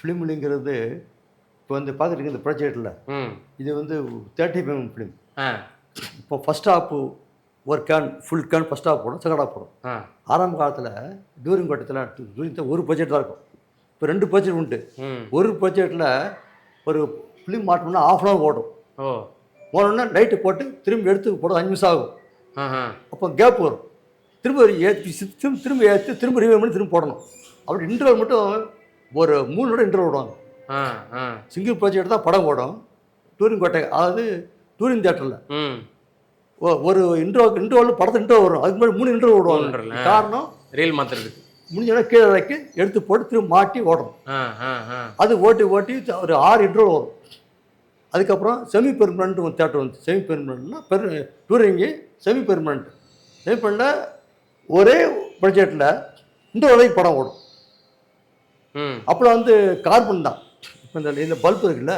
ஃபிலிம்லுங்கிறது இப்போ வந்து பார்க்குறீங்க இந்த ப்ராஜெக்டில் இது வந்து 30 mm ஃபிலிம். இப்போ ஃபஸ்ட் ஹாஃப் ஒரு can full can first half போடும், செகண்ட் ஹாஃப் போடும். ஆரம்ப காலத்தில் டூரிங் கட்டத்தில் ஒரு பட்ஜெட் தான் இருக்கும். இப்போ 2 பட்ஜெட் உண்டு. ஒரு பட்ஜெட்டில் ஒரு ஃபிலிம் மாட்டோம்னா ½ hour ஓடும். போனோன்னா லைட்டு போட்டு திரும்பி எடுத்து போட 5 நிமிஷம் ஆகும். அப்போ கேப் வரும். திரும்ப ஏற்றி திரும்ப ஏற்றி திரும்ப ரிவைவ் பண்ணி திரும்ப போடணும். அப்படி இன்டர்வல் மட்டும் ஒரு 3 விட இன்டர்வல் விடுவாங்க. சிங்கிள் ப்ராஜெக்ட் தான் படம் ஓடும். டூரிங் கோட்டை அதாவது டூரிங் தியேட்டரில் ஒரு இன்டர்வல் படத்தை இன்டர்வல் வரும். அதுக்கு முன்னாடி 3 இன்டர்வல் விடுவாங்க. காரணம் ரீல் மாற்றுறதுக்கு முடிஞ்சோடனே கீழே இறக்கி எடுத்து போட்டு திரும்ப மாட்டி ஓடணும். அது ஓட்டி ஒரு 6 இன்டர்வல் வரும். அதுக்கப்புறம் செமி பெர்மனண்ட் ஒரு தேட்டர் வந்து செமி பெர்மனண்ட்னா touring semi permanent. Semi permanent ஒரே பட்ஜெட்டில் இன்டர்வல் படம் ஓடும். அப்புறம் வந்து கார்பன் தான். இப்போ இந்த பல்ப் இருக்குல்ல,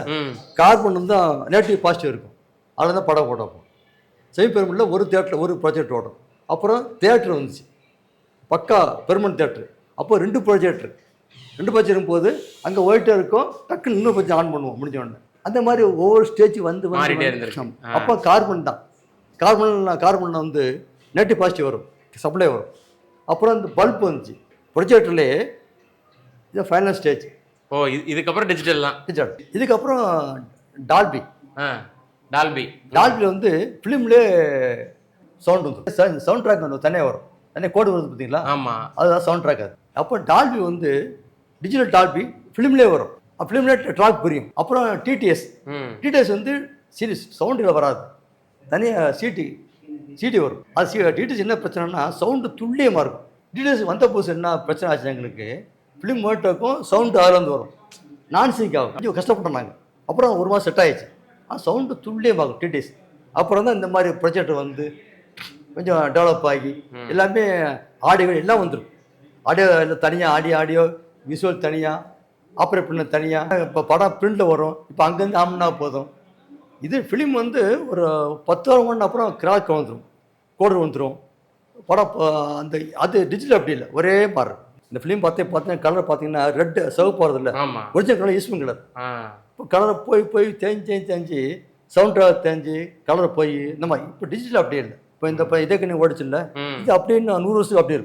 கார்பன் தான் நெகட்டிவ் பாசிட்டிவ் இருக்கும். அதில் தான் படம் ஓடும். செமி பெர்மனண்ட்டில் ஒரு தேட்டரில் ஒரு ப்ராஜெக்ட் ஓடும். அப்புறம் தேட்டர் வந்துச்சு, பக்கா பெர்மனண்ட் தேட்டரு. அப்போ 2 ப்ராஜெக்டர் 2 ப்ராஜெக்ட் இருக்கும்போது அங்கே ஒயிட்டாக இருக்கும், டக்குன்னு இன்னும் கொஞ்சம் ஆன் பண்ணுவோம் முடிஞ்ச உடனே. அந்த மாதிரி ஒவ்வொரு ஸ்டேஜ் வந்து அப்போ கார்பன் தான். கார்பனில் வந்து நெகட்டிவ் பாசிட்டிவ் வரும், சப்ளை வரும். அப்புறம் இந்த பல்ப் வந்துச்சு ப்ரொஜெக்டர்லேயே. இது ஃபைனல் ஸ்டேஜ். இதுக்கப்புறம் டிஜிட்டல் தான். இதுக்கப்புறம் டால்பி. டால்பியில் வந்து ஃபிலிம்லேயே சவுண்ட் வந்துடும். சவுண்ட் ட்ராக் வந்து தனியாக வரும், தனியாக கோடு வருது பார்த்தீங்களா? ஆமாம், அதுதான் சவுண்ட் ட்ராக். அது அப்போ டால்பி வந்து டிஜிட்டல் டால்பி ஃபிலிம்லேயே வரும். ஃபிலிம்லேயே ட்ராக் புரியும். அப்புறம் டிடிஎஸ் வந்து சீரிஸ் சவுண்டில் வராது, தனியாக சிடி வரும். அது டிடிஎஸ் என்ன பிரச்சனைனா சவுண்டு துல்லியமாக இருக்கும். டிடிஎஸ் வந்த புதுசு என்ன பிரச்சனை ஆச்சு எங்களுக்கு, ஃபிலிம் மேட்டுக்கும் சவுண்டு அதுலேருந்து வரும், நான் சிங்க் ஆகும். கொஞ்சம் கஷ்டப்பட்டோம் நாங்கள். அப்புறம் ஒரு மாதம் செட் ஆகிடுச்சு. சவுண்டு துல்லியமாகும் டிடிஎஸ். அப்புறம் தான் இந்த மாதிரி ப்ரொஜெக்ட் வந்து கொஞ்சம் டெவலப் ஆகி எல்லாமே ஆடியோ எல்லாம் வந்துடும். ஆடியோ தனியாக ஆடியோ விசுவல் தனியாக, ஆப்ரேட் பண்ண தனியாக. இப்போ படம் பிரிண்டில் வரும். இப்போ அங்கேருந்து ஆம்னா போதும். இது ஃபிலிம் வந்து ஒரு 10 வாரம் ஒன்று அப்புறம் கிராக் வந்துடும், கோடு வந்துடும் படம். அந்த அது டிஜிட்டல் அப்படி இல்லை, ஒரே மாதிரி. இந்த ஃபிலிம் பார்த்தீங்கன்னா கலர் பார்த்தீங்கன்னா ரெட் சிவப்பு போகிறது இல்லை, ஒரிஜினல் கலர் ஈஸ்வன் கலர். இப்போ கலரை போய் தேஞ்சு சவுண்ட் தேஞ்சு கலரை போய் இந்த மாதிரி. இப்போ டிஜிட்டல் அப்படியே இல்லை. இப்போ இந்த இதே கண்ணி ஓடிச்சு இல்லை, இது அப்படியே 100 வருஷத்துக்கு அப்படியே இருக்கும்.